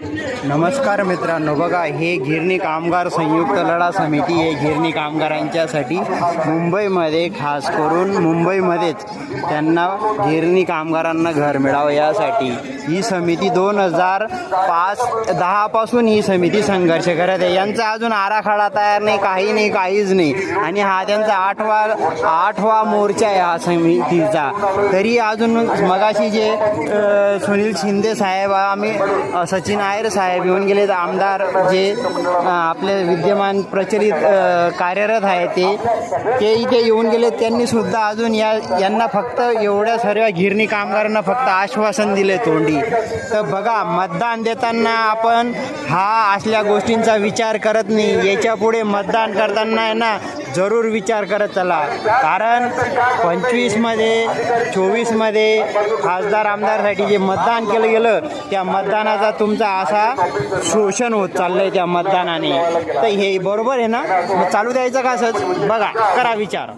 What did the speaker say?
नमस्कार मित्रांनो, बघा हे गिरणी कामगार संयुक्त लढा समिती आहे. गिरणी कामगारांच्यासाठी मुंबईमध्ये, खास करून मुंबईमध्येच त्यांना गिरणी कामगारांना घर मिळावं यासाठी ही समिती 2005-10 पासून ही समिती संघर्ष करत आहे. यांचा अजून आराखडा तयार नाही, काहीच नाही. आणि हा त्यांचा आठवा मोर्चा आहे हा समितीचा. तरी अजून मगाशी जे सुनील शिंदे साहेब, आम्ही सचिन आयर साहेब येऊन गेले, आमदार जे आपले विद्यमान प्रचलित कार्यरत आहे ते इथे येऊन गेले. त्यांनी सुद्धा अजून यांना फक्त एवढ्या सर्व गिरणी कामगारांना फक्त आश्वासन दिले तोंडी. तर बघा, मतदान देताना आपण हा असल्या गोष्टींचा विचार करत नाही. याच्या पुढे मतदान करताना आहे ना, जरूर विचार करत चला. कारण 25मध्ये 24मध्ये खासदार आमदारसाठी जे मतदान केलं गेलं, त्या मतदानाचा तुमचा असा शोषण होत चाललंय त्या मतदानाने. तर हे बरोबर आहे ना? मग चालू द्यायचं का असंच? बघा, करा विचार.